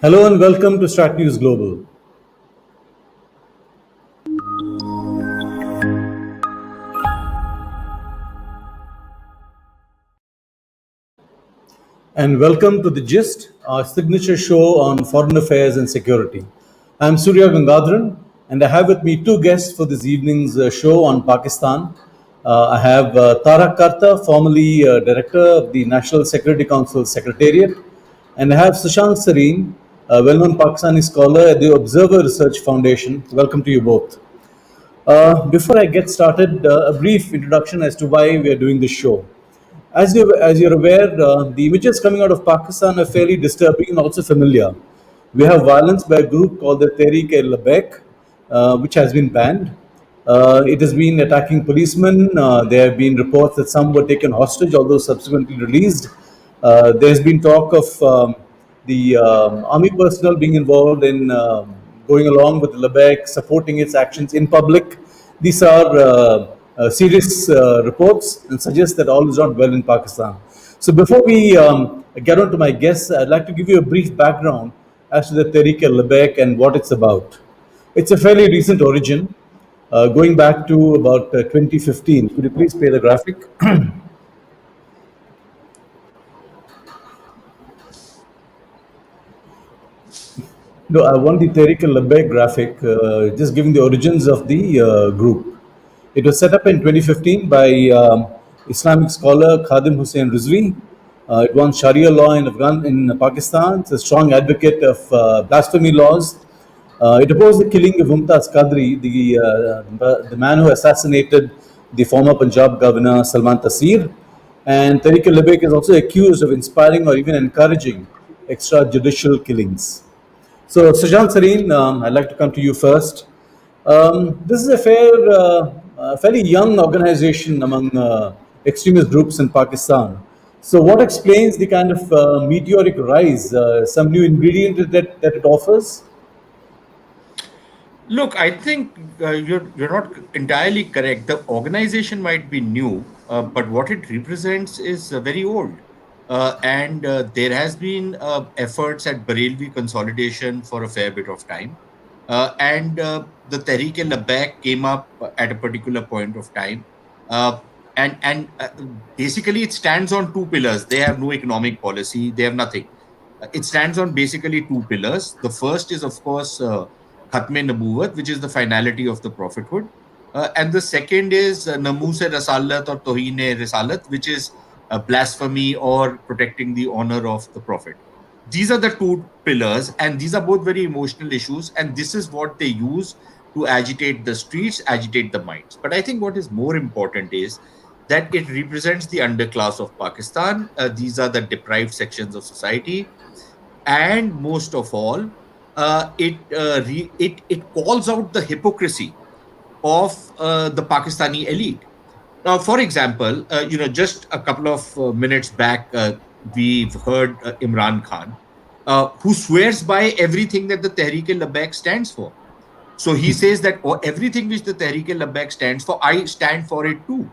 Hello and welcome to Strat News Global. And welcome to The Gist, our signature show on foreign affairs and security. I'm Surya Gangadharan, and I have with me two guests for this evening's show on Pakistan. I have Kartha, formerly Director of the National Security Council Secretariat, and I have Sushant Sareen, a well-known Pakistani scholar at the Observer Research Foundation. Welcome to you both. Before I get started, a brief introduction as to why we are doing this show. As you're aware, the images coming out of Pakistan are fairly disturbing and also familiar. We have violence by a group called the Tehreek-e-Labbaik, which has been banned. It has been attacking policemen. There have been reports that some were taken hostage, although subsequently released. There's been talk of the army personnel being involved in going along with Labbaik, supporting its actions in public. These are serious reports and suggest that all is not well in Pakistan. So before we get on to my guests, I'd like to give you a brief background as to the Tehreek-e-Labbaik and what it's about. It's a fairly recent origin, going back to about 2015. Could you please play the graphic? No, I want the Tehreek-e-Labbaik graphic, just giving the origins of the group. It was set up in 2015 by Islamic scholar Khadim Hussain Rizvi. It wants Sharia law in Pakistan. It's a strong advocate of blasphemy laws. It opposed the killing of Mumtaz Qadri, the man who assassinated the former Punjab governor Salman Taseer. And Tehreek-e-Labbaik is also accused of inspiring or even encouraging extrajudicial killings. So, Sushant Sareen, I'd like to come to you first. This is a fairly young organization among extremist groups in Pakistan. So, what explains the kind of meteoric rise? Some new ingredient that it offers? Look, I think you're not entirely correct. The organization might be new, but what it represents is very old. And there has been efforts at Barelvi consolidation for a fair bit of time. And the Tehreek-e-Labbaik came up at a particular point of time. And basically, it stands on two pillars. They have no economic policy. They have nothing. It stands on basically two pillars. The first is, of course, Khatme Nabuwat, which is the finality of the prophethood. And the second is Namuse Rasalat or Tohine Risalat, which is blasphemy or protecting the honor of the prophet. These are the two pillars, and these are both very emotional issues. And this is what they use to agitate the streets, agitate the minds. But I think what is more important is that it represents the underclass of Pakistan. These are the deprived sections of society. And most of all, it calls out the hypocrisy of the Pakistani elite. Now, for example, just a couple of minutes back, we've heard Imran Khan, who swears by everything that the Tehreek-e-Labbaik stands for. So he says that everything which the Tehreek-e-Labbaik stands for, I stand for it too.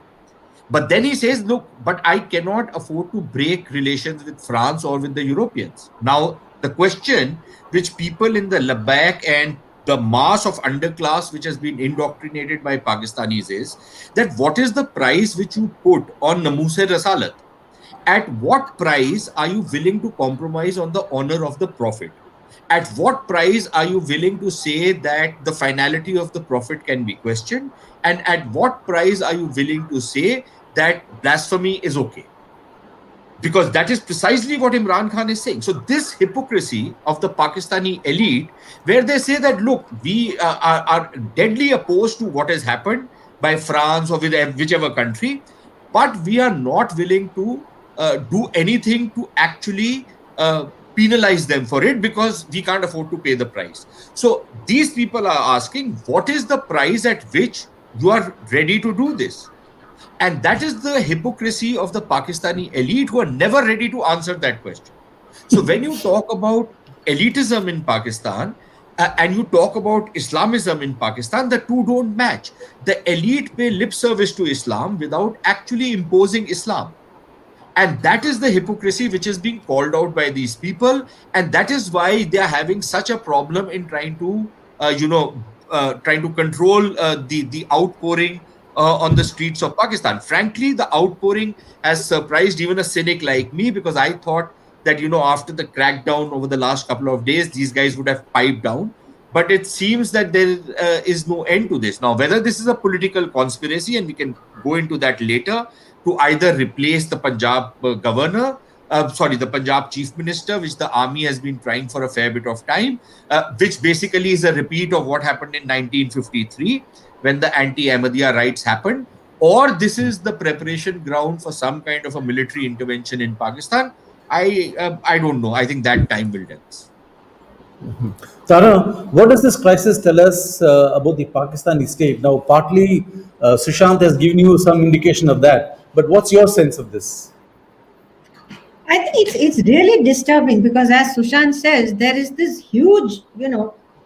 But then he says, look, but I cannot afford to break relations with France or with the Europeans. Now, the question which people in the Labbaik and the mass of underclass which has been indoctrinated by Pakistanis is that what is the price which you put on Namuse Rasalat? At what price are you willing to compromise on the honor of the Prophet? At what price are you willing to say that the finality of the Prophet can be questioned? And at what price are you willing to say that blasphemy is okay? Because that is precisely what Imran Khan is saying. So this hypocrisy of the Pakistani elite, where they say that, look, we are deadly opposed to what has happened by France or with whichever country, but we are not willing to do anything to actually penalize them for it because we can't afford to pay the price. So these people are asking, what is the price at which you are ready to do this? And that is the hypocrisy of the Pakistani elite who are never ready to answer that question. So when you talk about elitism in Pakistan and you talk about Islamism in Pakistan, the two don't match. The elite pay lip service to Islam without actually imposing Islam. And that is the hypocrisy which is being called out by these people, and that is why they are having such a problem in trying to trying to control the outpouring on the streets of Pakistan. Frankly, the outpouring has surprised even a cynic like me, because I thought that, after the crackdown over the last couple of days, these guys would have piped down. But it seems that there is no end to this. Now, whether this is a political conspiracy, and we can go into that later, to either replace the Punjab governor, the Punjab chief minister, which the army has been trying for a fair bit of time, which basically is a repeat of what happened in 1953 when the anti-Ahmadiyya riots happened, or this is the preparation ground for some kind of a military intervention in Pakistan. I don't know. I think that time will tell us. Tara, what does this crisis tell us about the Pakistani state? Now, partly Sushant has given you some indication of that, but what's your sense of this? I think it's really disturbing because, as Sushant says, there is this huge,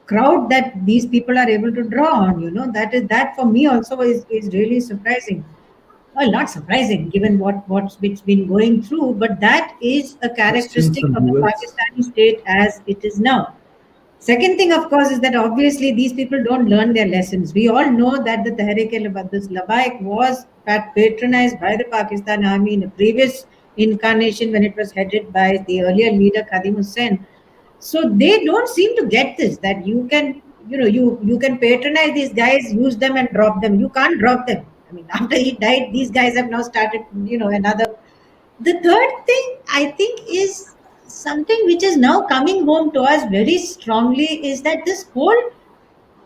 crowd that these people are able to draw on. That for me also is really surprising. Well, not surprising given what's been going through, but that is a Question characteristic from of the viewers. Pakistani state as it is now. Second thing, of course, is that obviously these people don't learn their lessons. We all know that the Tehreek-e-Labbaik was patronized by the Pakistan army in a previous incarnation when it was headed by the earlier leader Khadim Hussain. So they don't seem to get this, that you can, you can patronize these guys, use them and drop them. You can't drop them. I mean, after he died, these guys have now started, another. The third thing I think is something which is now coming home to us very strongly is that this whole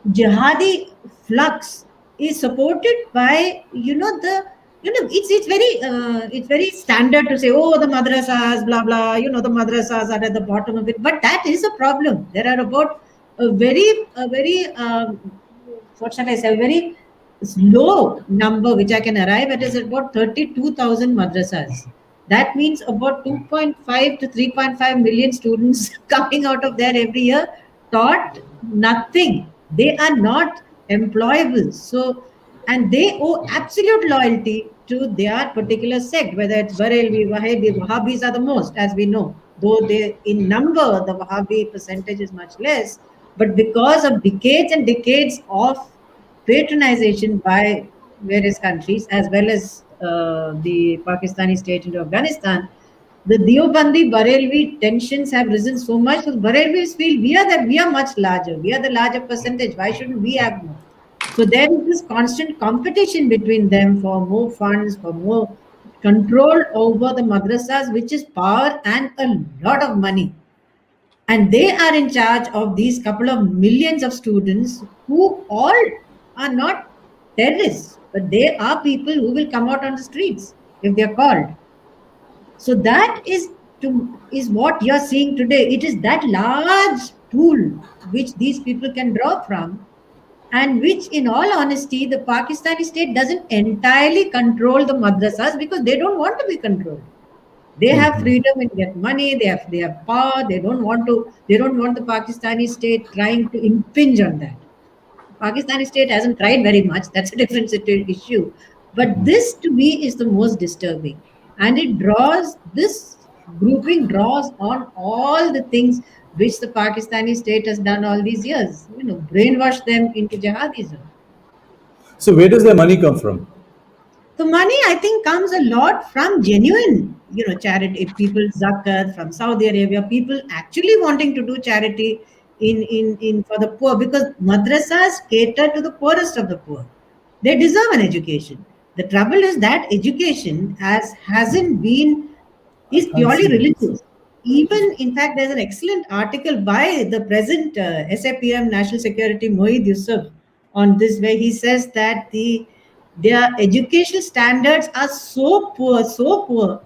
jihadi flux is supported by it's very standard to say, oh, the madrasas, blah blah, the madrasas are at the bottom of it, but that is a problem. There are about a very what shall I say, a very low number which I can arrive at is about 32,000 madrasas. That means about 2.5 to 3.5 million students coming out of there every year taught nothing. They are not employable. So, and they owe absolute loyalty to their particular sect, whether it's Barelvi, Wahhabi. Wahhabis are the most, as we know. Though they, in number, the Wahhabi percentage is much less. But because of decades and decades of patronization by various countries, as well as the Pakistani state into Afghanistan, the Deobandi Barelvi tensions have risen so much because Barelvis feel we are much larger. We are the larger percentage. Why shouldn't we have more? So there is this constant competition between them for more funds, for more control over the madrasas, which is power and a lot of money. And they are in charge of these couple of millions of students who all are not terrorists, but they are people who will come out on the streets if they are called. So that is what you're seeing today. It is that large pool which these people can draw from, and which, in all honesty, the Pakistani state doesn't entirely control the madrasas because they don't want to be controlled. They have freedom and get money. They have power. They don't want the Pakistani state trying to impinge on that. Pakistani state hasn't tried very much. That's a different issue. But this to me is the most disturbing. And this grouping draws on all the things which the Pakistani state has done all these years. Brainwash them into jihadism. So, where does their money come from? The money, I think, comes a lot from genuine, charity. People zakat from Saudi Arabia, people actually wanting to do charity in for the poor, because madrasas cater to the poorest of the poor. They deserve an education. The trouble is that education hasn't been is purely religious. Even, in fact, there's an excellent article by the present SAPM National Security Moeed Yusuf on this, where he says that their educational standards are so poor,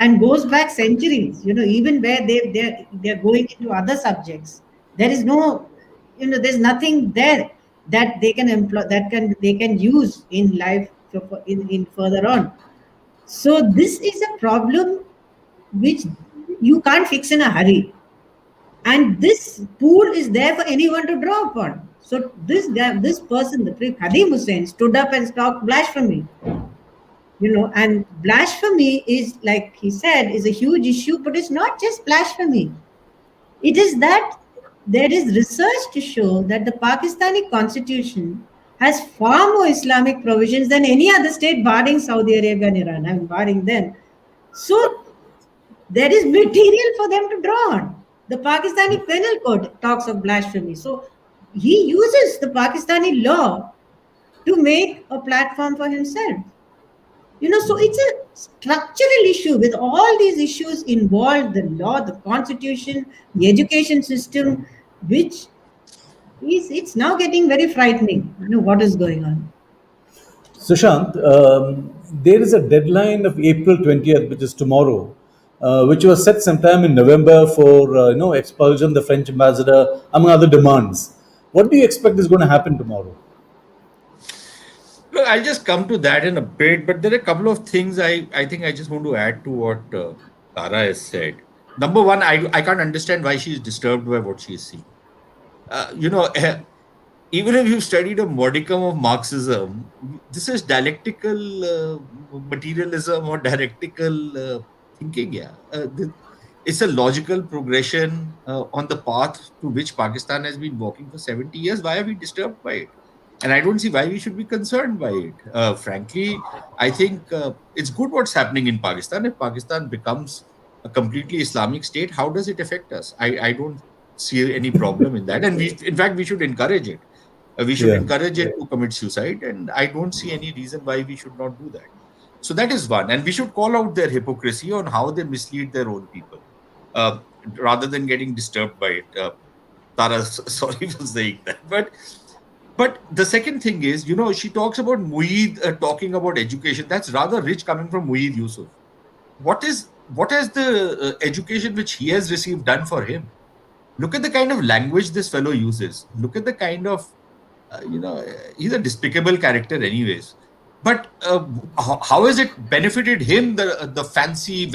and goes back centuries. Even where they're going into other subjects, there is no, there's nothing there that they can employ, they can use in life in further on. So this is a problem which you can't fix in a hurry. And this pool is there for anyone to draw upon. So this guy, this person, the Khadim Hussain, stood up and talked blasphemy. And blasphemy is, like he said, is a huge issue, but it's not just blasphemy. It is that there is research to show that the Pakistani constitution has far more Islamic provisions than any other state, barring Saudi Arabia and Iran. I mean, barring them. So there is material for them to draw on. The Pakistani Penal Code talks of blasphemy. So he uses the Pakistani law to make a platform for himself. So it's a structural issue with all these issues involved, the law, the constitution, the education system, which it's now getting very frightening, what is going on. Sushant, there is a deadline of April 20th, which is tomorrow, which was set sometime in November for expulsion of the French ambassador, among other demands. What do you expect is going to happen tomorrow? Look, I'll just come to that in a bit, but there are a couple of things I think I just want to add to what Tara has said. Number one, I can't understand why she is disturbed by what she is seeing. Even if you've studied a modicum of Marxism, this is dialectical materialism or dialectical thinking. Yeah, it's a logical progression on the path to which Pakistan has been walking for 70 years. Why are we disturbed by it? And I don't see why we should be concerned by it. Frankly, I think it's good what's happening in Pakistan. If Pakistan becomes a completely Islamic state, how does it affect us? I don't see any problem in that. And in fact, we should encourage it. We should encourage it to commit suicide. And I don't see any reason why we should not do that. So that is one. And we should call out their hypocrisy on how they mislead their own people rather than getting disturbed by it. Tara, sorry for saying that. But the second thing is, she talks about Mueed talking about education. That's rather rich coming from Mueed Yusuf. What has the education which he has received done for him? Look at the kind of language this fellow uses. Look at the kind of, he's a despicable character anyways. But how has it benefited him, the fancy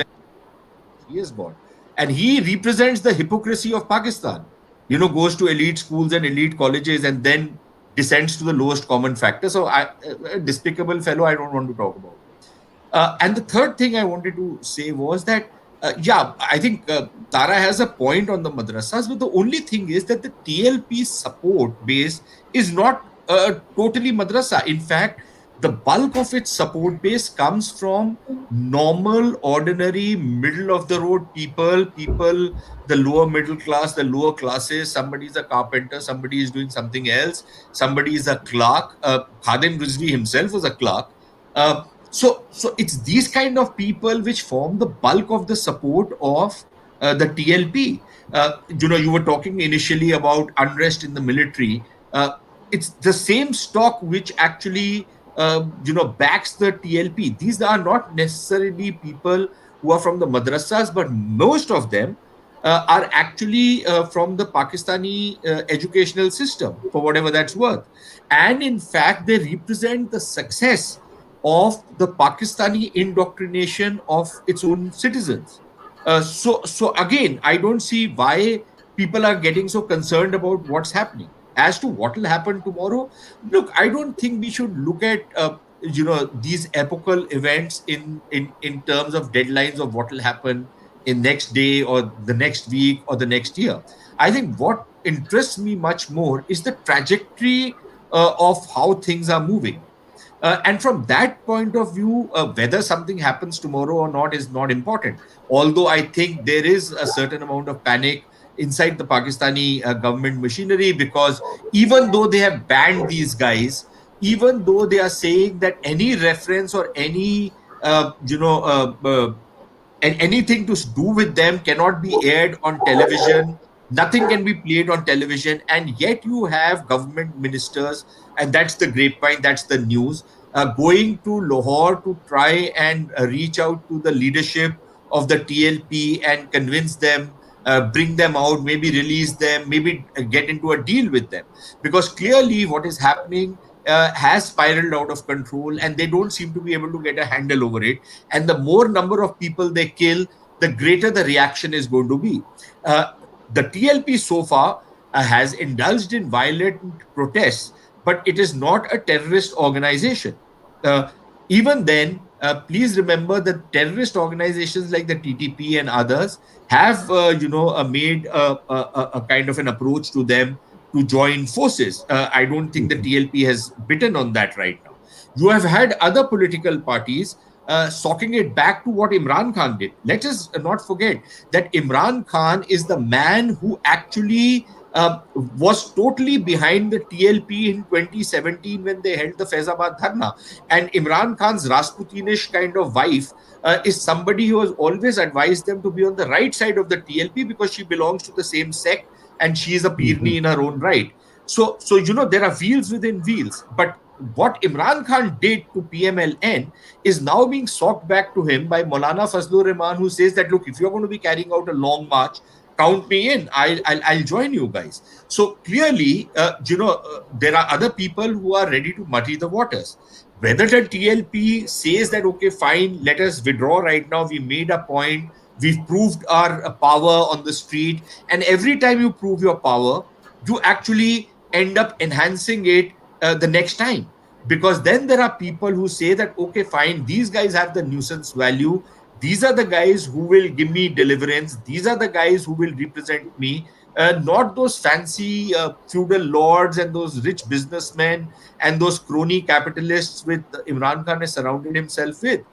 he has got? And he represents the hypocrisy of Pakistan. Goes to elite schools and elite colleges and then descends to the lowest common factor. So a despicable fellow I don't want to talk about. And the third thing I wanted to say was that, I think Tara has a point on the madrasas, but the only thing is that the TLP support base is not totally madrasa. In fact, the bulk of its support base comes from normal, ordinary, middle-of-the-road people, the lower middle class, the lower classes. Somebody is a carpenter, somebody is doing something else, somebody is a clerk. Khadim Rizvi himself was a clerk. So it's these kind of people which form the bulk of the support of the TLP. You were talking initially about unrest in the military. It's the same stock which actually backs the TLP. These are not necessarily people who are from the madrasas, but most of them are actually from the Pakistani educational system, for whatever that's worth. And in fact, they represent the success of the Pakistani indoctrination of its own citizens. So again, I don't see why people are getting so concerned about what's happening. As to what will happen tomorrow, look, I don't think we should look at these epochal events in terms of deadlines of what will happen in next day or the next week or the next year. I think what interests me much more is the trajectory of how things are moving. And from that point of view, whether something happens tomorrow or not is not important. Although I think there is a certain amount of panic inside the Pakistani government machinery, because even though they have banned these guys, even though they are saying that any reference or any anything to do with them cannot be aired on television, nothing can be played on television, and yet you have government ministers, and that's the grapevine, that's the news, going to Lahore to try and reach out to the leadership of the TLP and convince them, bring them out, maybe release them, maybe get into a deal with them. Because clearly what is happening has spiraled out of control and they don't seem to be able to get a handle over it. And the more number of people they kill, the greater the reaction is going to be. The TLP so far has indulged in violent protests, but it is not a terrorist organization. Even then, please remember that terrorist organizations like the TTP and others have, made a kind of an approach to them to join forces. I don't think the TLP has bitten on that right now. You have had other political parties socking it back to what Imran Khan did. Let us not forget that Imran Khan is the man who actually was totally behind the TLP in 2017 when they held the Faizabad Dharna. And Imran Khan's Rasputinish kind of wife is somebody who has always advised them to be on the right side of the TLP because she belongs to the same sect and she is a Pirni in her own right. So there are wheels within wheels. But what Imran Khan did to PMLN is now being socked back to him by Maulana Fazlur Rahman, who says that, look, if you're going to be carrying out a long march, count me in. I'll join you guys. So clearly, there are other people who are ready to muddy the waters. Whether the TLP says that, okay, fine, let us withdraw right now. We made a point. We've proved our power on the street. And every time you prove your power, you actually end up enhancing it the next time. Because then there are people who say that, okay, fine, these guys have the nuisance value. These are the guys who will give me deliverance. These are the guys who will represent me. Not those fancy feudal lords and those rich businessmen and those crony capitalists with Imran Khan has surrounded himself with.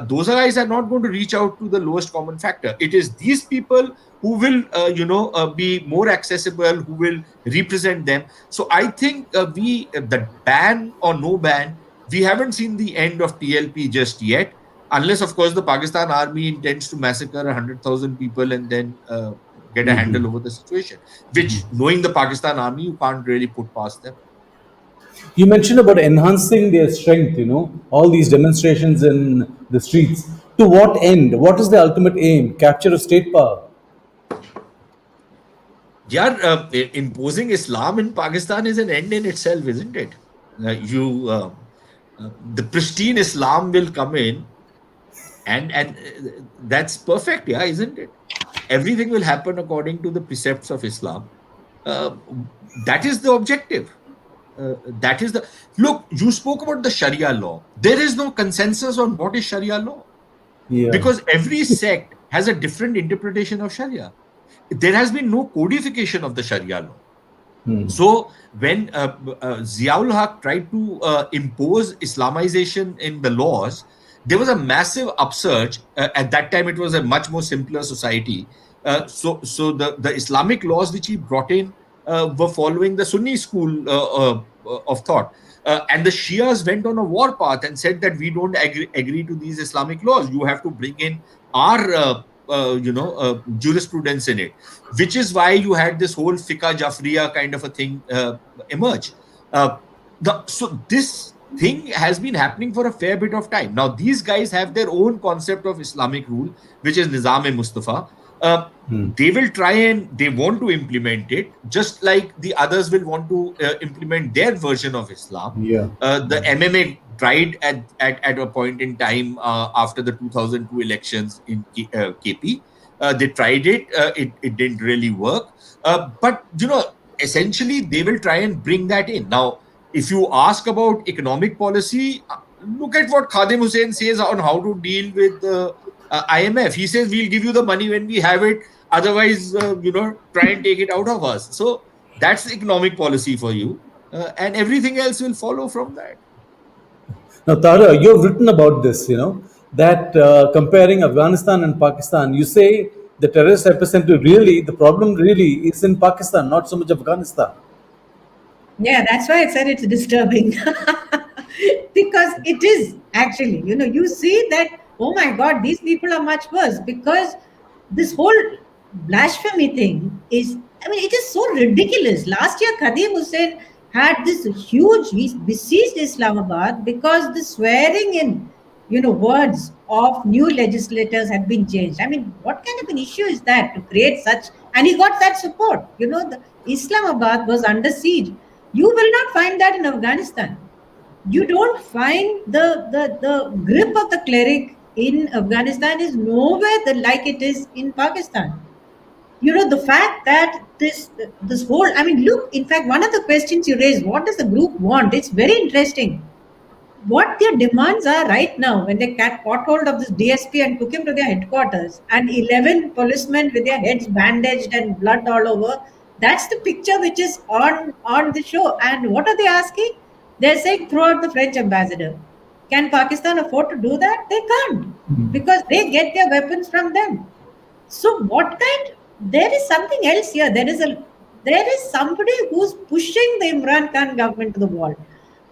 Those guys are not going to reach out to the lowest common factor. It is these people who will, be more accessible, who will represent them. So I think the ban or no ban, we haven't seen the end of TLP just yet. Unless, of course, the Pakistan army intends to massacre 100,000 people and then get a handle over the situation, which, knowing the Pakistan army, you can't really put past them. You mentioned about enhancing their strength, all these demonstrations in the streets. To what end? What is the ultimate aim? Capture of state power? Yeah, imposing Islam in Pakistan is an end in itself, isn't it? The pristine Islam will come in, and that's perfect, yeah, isn't it? Everything will happen according to the precepts of Islam. That is the objective. That is the look. You spoke about the Sharia law. There is no consensus on what is Sharia law, because every sect has a different interpretation of Sharia. There has been no codification of the Sharia law. So when Ziaul Haq tried to impose Islamization in the laws, there was a massive upsurge. At that time, it was a much more simpler society. So the Islamic laws which he brought in were following the Sunni school of thought. And the Shias went on a war path and said that we don't agree to these Islamic laws. You have to bring in our jurisprudence in it, which is why you had this whole fiqh Jafriya kind of a thing emerge. So this thing has been happening for a fair bit of time. Now, these guys have their own concept of Islamic rule, which is Nizam-e-Mustafa. They will try and they want to implement it, just like the others will want to implement their version of Islam. The MMA tried at a point in time after the 2002 elections in KP. They tried it. It didn't really work. But, essentially, they will try and bring that in. Now, if you ask about economic policy, look at what Khadim Hussain says on how to deal with IMF. He says, we'll give you the money when we have it. Otherwise, try and take it out of us. So that's economic policy for you. And everything else will follow from that. Now, Tara, you've written about this, that comparing Afghanistan and Pakistan, you say the terrorist epicenter the problem really is in Pakistan, not so much Afghanistan. Yeah, that's why I said it's disturbing. Because it is actually, you see that, oh my God, these people are much worse, because this whole blasphemy thing is, it is so ridiculous. Last year, Khadim Hussain had this huge, he besieged Islamabad because the swearing in, words of new legislators had been changed. What kind of an issue is that to create such, and he got that support. The Islamabad was under siege. You will not find that in Afghanistan. You don't find the grip of the cleric in Afghanistan is nowhere like it is in Pakistan. The fact that this whole, look, in fact, one of the questions you raised, what does the group want? It's very interesting. what their demands are right now, when they caught hold of this DSP and took him to their headquarters, and 11 policemen with their heads bandaged and blood all over, that's the picture which is on the show. And what are they asking? They're saying, throw out the French ambassador. Can Pakistan afford to do that? They can't, because they get their weapons from them. So what kind? There is something else here. There is somebody who's pushing the Imran Khan government to the wall.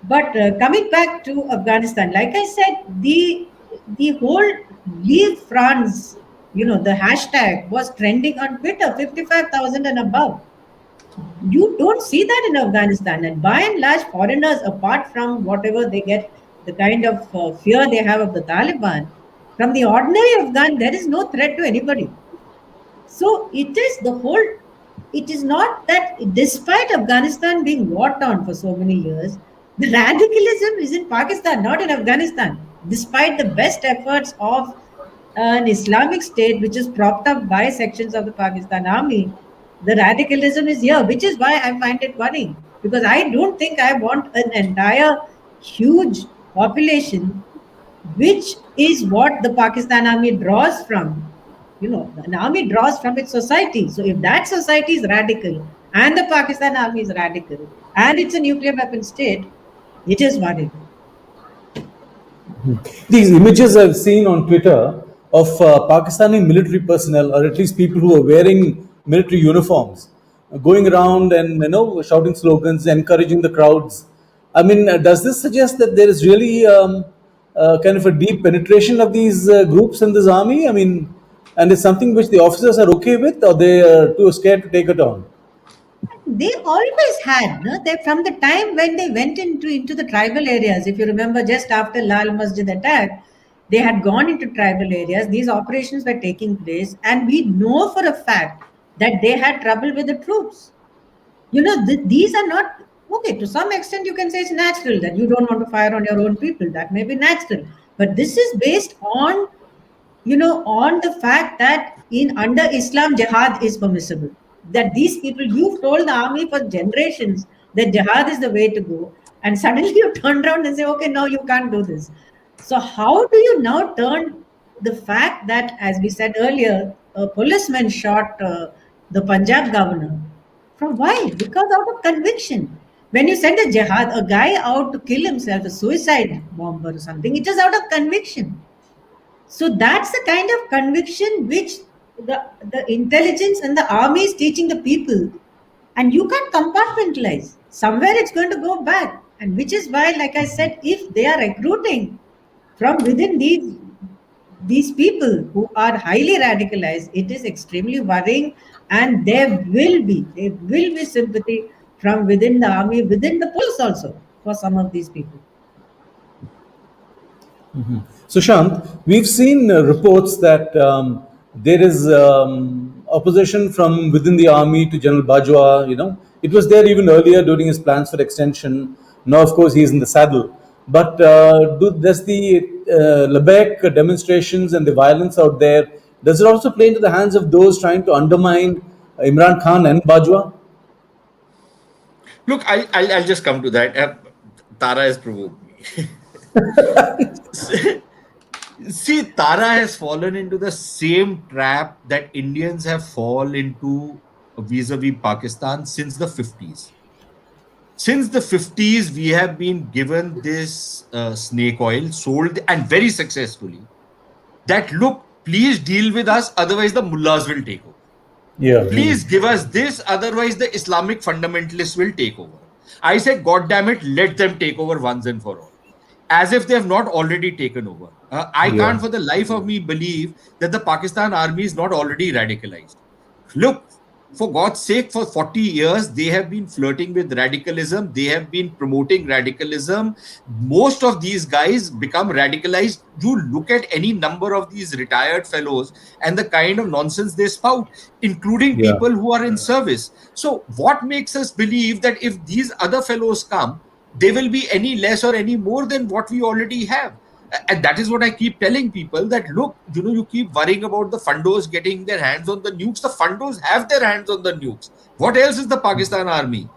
But coming back to Afghanistan, like I said, the whole Leave France, the hashtag was trending on Twitter, 55,000 and above. You don't see that in Afghanistan, and by and large, foreigners, apart from whatever they get, the kind of fear they have of the Taliban, from the ordinary Afghan, there is no threat to anybody. So it is not that, despite Afghanistan being war torn for so many years, the radicalism is in Pakistan, not in Afghanistan. Despite the best efforts of an Islamic state, which is propped up by sections of the Pakistan army, the radicalism is here, which is why I find it worrying. Because I don't think I want an entire huge population, which is what the Pakistan army draws from. An army draws from its society. So if that society is radical and the Pakistan army is radical and it's a nuclear weapon state, it is worrying. These images I've seen on Twitter of Pakistani military personnel, or at least people who are wearing military uniforms, going around and shouting slogans, encouraging the crowds. I mean, does this suggest that there is really kind of a deep penetration of these groups in this army? I mean, and it's something which the officers are okay with, or they are too scared to take it on? They always had, no? They, from the time when they went into the tribal areas, if you remember, just after Lal Masjid attack, they had gone into tribal areas. These operations were taking place, and we know for a fact that they had trouble with the troops. These are not okay. To some extent, you can say it's natural that you don't want to fire on your own people. That may be natural, but this is based on on the fact that in under Islam, jihad is permissible. That these people, you've told the army for generations that jihad is the way to go, and suddenly you turn around and say, okay, no, you can't do this. So how do you now turn the fact that, as we said earlier, a policeman shot the Punjab governor? From why? Because out of conviction. When you send a jihad, a guy out to kill himself, a suicide bomber or something, it is out of conviction. So that's the kind of conviction which the intelligence and the army is teaching the people. And you can't compartmentalize. Somewhere it's going to go back. And which is why, like I said, if they are recruiting from within these people who are highly radicalized, it is extremely worrying. And there will be sympathy from within the army, within the police also, for some of these people. Sushant, we've seen reports that there is opposition from within the army to General Bajwa. It was there even earlier during his plans for extension. Now, of course, he's in the saddle. But does the Labbaik demonstrations and the violence out there, does it also play into the hands of those trying to undermine Imran Khan and Bajwa? Look, I'll just come to that. Tara has provoked me. See, Tara has fallen into the same trap that Indians have fallen into vis-a-vis Pakistan since the 50s. Since the 50s, we have been given this snake oil, sold and very successfully, that look, please deal with us, otherwise the mullahs will take over. Yeah. Please give us this, otherwise the Islamic fundamentalists will take over. I said, God damn it, let them take over once and for all. As if they have not already taken over. I can't for the life of me believe that the Pakistan army is not already radicalized. Look, for God's sake, for 40 years, they have been flirting with radicalism. They have been promoting radicalism. Most of these guys become radicalized. You look at any number of these retired fellows and the kind of nonsense they spout, including people who are in service. So what makes us believe that if these other fellows come, they will be any less or any more than what we already have? And that is what I keep telling people, that look, you keep worrying about the fundos getting their hands on the nukes. The fundos have their hands on the nukes. What else is the Pakistan army?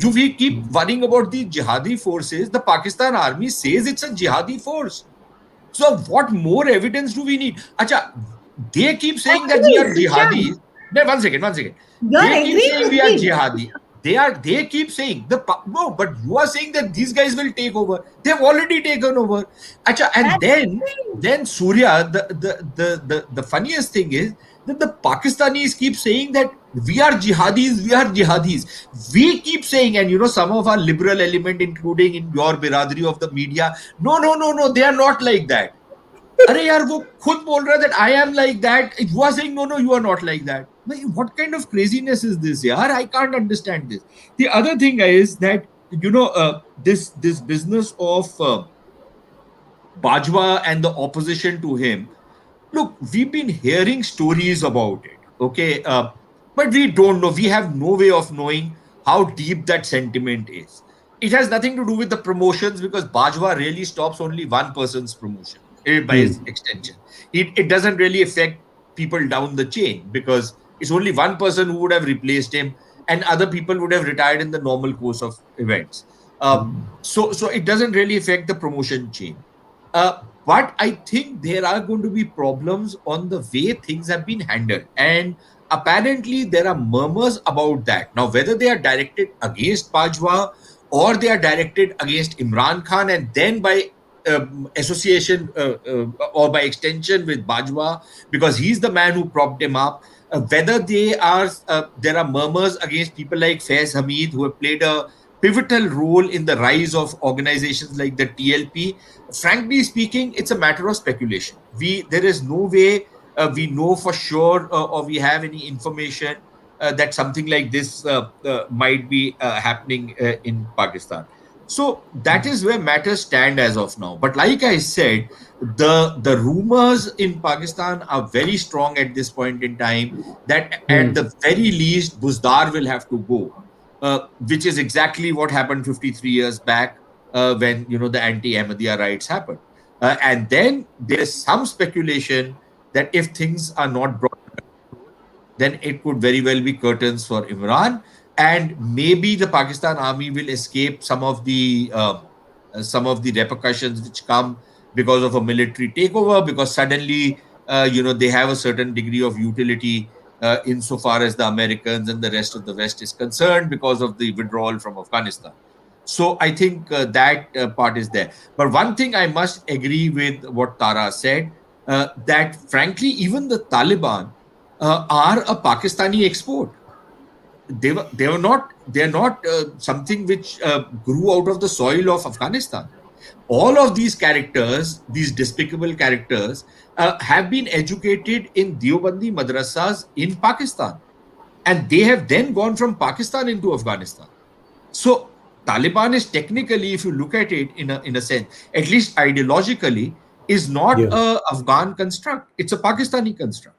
We keep worrying about the jihadi forces. The Pakistan army says it's a jihadi force. So what more evidence do we need? Acha, they keep saying that we Agree, are Sushant. jihadis. No, one second, one second. You're They keep agreeing saying with we are me. jihadi. They keep saying no, but you are saying that these guys will take over. They've already taken over. Acha, and That's the thing. then Surya, the funniest thing is that the Pakistanis keep saying that we are jihadis, we are jihadis. We keep saying, and some of our liberal element, including in your biradari of the media, no, they are not like that. अरे यार वो खुद बोल रहा है that I am like that. You are saying no, you are not like that. What kind of craziness is this? Yaar, I can't understand this. The other thing is that this business of Bajwa and the opposition to him. Look, we've been hearing stories about it, okay, but we don't know. We have no way of knowing how deep that sentiment is. It has nothing to do with the promotions because Bajwa really stops only one person's promotion by his extension. It doesn't really affect people down the chain because it's only one person who would have replaced him and other people would have retired in the normal course of events. So it doesn't really affect the promotion chain. But I think there are going to be problems on the way things have been handled. And apparently, there are murmurs about that. Now, whether they are directed against Bajwa or they are directed against Imran Khan and then by association or by extension with Bajwa, because he's the man who propped him up. Whether there are murmurs against people like Faiz Hamid, who have played a pivotal role in the rise of organizations like the TLP. Frankly speaking, it's a matter of speculation. There is no way we know for sure or we have any information that something like this might be happening in Pakistan. So that is where matters stand as of now. But like I said, the rumors in Pakistan are very strong at this point in time that at the very least Buzdar will have to go. Which is exactly what happened 53 years back when the anti-Ahmadiyya riots happened. And then there is some speculation that if things are not brought under control, then it could very well be curtains for Imran, and maybe the Pakistan army will escape some of the repercussions which come because of a military takeover, because suddenly they have a certain degree of utility insofar as the Americans and the rest of the West is concerned because of the withdrawal from Afghanistan. So I think that part is there. But one thing I must agree with what Tara said, that frankly, even the Taliban are a Pakistani export. They're not something which grew out of the soil of Afghanistan. All of these characters, these despicable characters, have been educated in Deobandi madrasas in Pakistan, and they have then gone from Pakistan into Afghanistan. So Taliban is technically, if you look at it in a sense, at least ideologically, is not a Afghan construct. It's a Pakistani construct.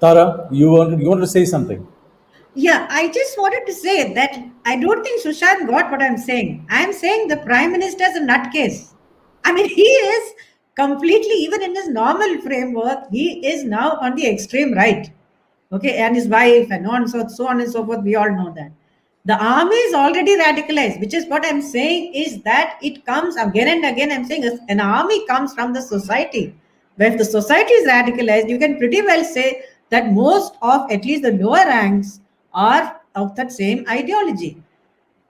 Tara, you want to say something? Yeah, I just wanted to say that I don't think Sushant got what I'm saying. I'm saying the Prime Minister is a nutcase. I mean, he is completely, even in his normal framework, he is now on the extreme right. Okay, and his wife and so on and so forth, we all know that. The army is already radicalized, which is what I'm saying is that it comes again and again. I'm saying an army comes from the society. But if the society is radicalized, you can pretty well say that most of at least the lower ranks are of that same ideology.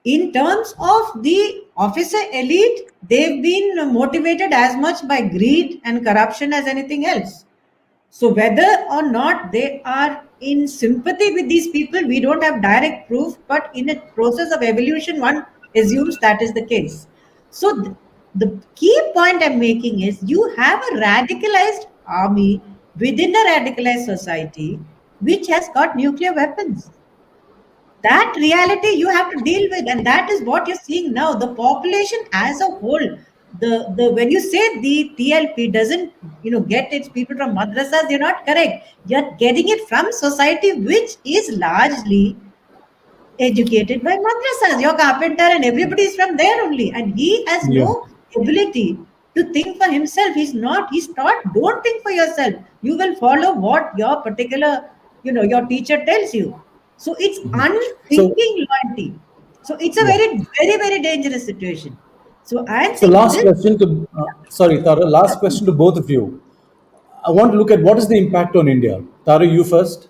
In terms of the officer elite, they've been motivated as much by greed and corruption as anything else. So whether or not they are in sympathy with these people, we don't have direct proof, but in a process of evolution, one assumes that is the case. So the key point I'm making is you have a radicalized army within a radicalized society which has got nuclear weapons. That reality you have to deal with, and that is what you're seeing now. The population as a whole, the when you say the TLP doesn't get its people from madrasas, you're not correct. You're getting it from society which is largely educated by madrasas. Your carpenter and everybody is from there only, and he has no ability to think for himself. He's taught, don't think for yourself. You will follow what your particular your teacher tells you. So it's So, unthinking loyalty. So it's a yeah. very, very, very dangerous situation. So I'm So, saying last this. question to, sorry, Tara, last question to both of you. I want to look at what is the impact on India. Tara, you first.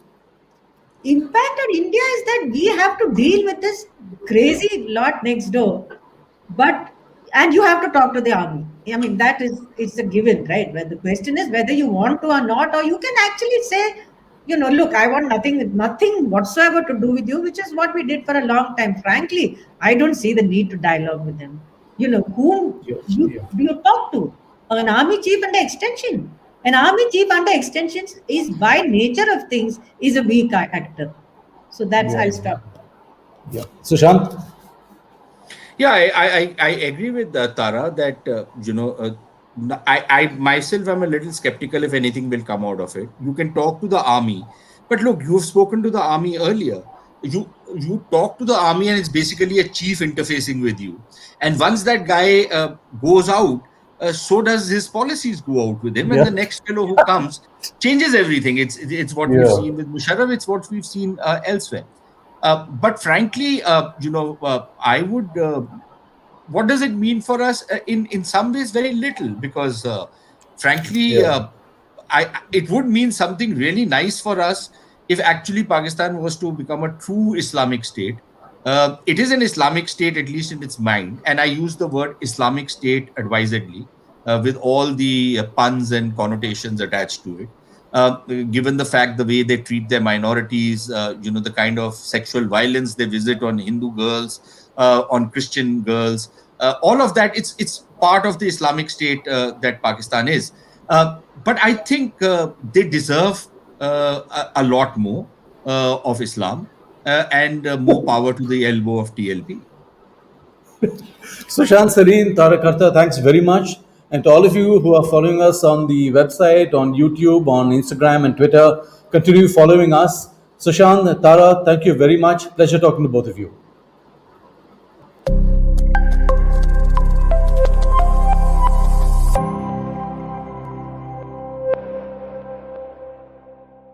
Impact on India is that we have to deal with this crazy lot next door, but and you have to talk to the army. I mean, that is it's a given, right? But the question is whether you want to or not, or you can actually say, look, I want nothing whatsoever to do with you, which is what we did for a long time. Frankly, I don't see the need to dialogue with them. Whom Yeah. you Yeah. do you talk to? An army chief under extension. An army chief under extensions is by nature of things is a weak actor. So that's Yeah. I'll stop. Yeah. Sushant? Yeah, I agree with Tara that I myself am a little skeptical if anything will come out of it. You can talk to the army, but look, you've spoken to the army earlier. You talk to the army, and it's basically a chief interfacing with you. And once that guy goes out, so does his policies go out with him, and Yeah. the next fellow who comes changes everything. It's what we've Yeah. seen with Musharraf. It's what we've seen elsewhere. But frankly, I would. What does it mean for us? In some ways, very little, because frankly, Yeah. it would mean something really nice for us if actually Pakistan was to become a true Islamic state. It is an Islamic state, at least in its mind, and I use the word Islamic state advisedly, with all the puns and connotations attached to it. Given the fact the way they treat their minorities, the kind of sexual violence they visit on Hindu girls, on Christian girls, all of that, it's part of the Islamic state that Pakistan is. But I think they deserve a lot more of Islam, and more power to the elbow of TLP. Sushant Sareen, Tara Kartha, thanks very much. And to all of you who are following us on the website, on YouTube, on Instagram and Twitter, continue following us. Sushant, Tara, thank you very much. Pleasure talking to both of you.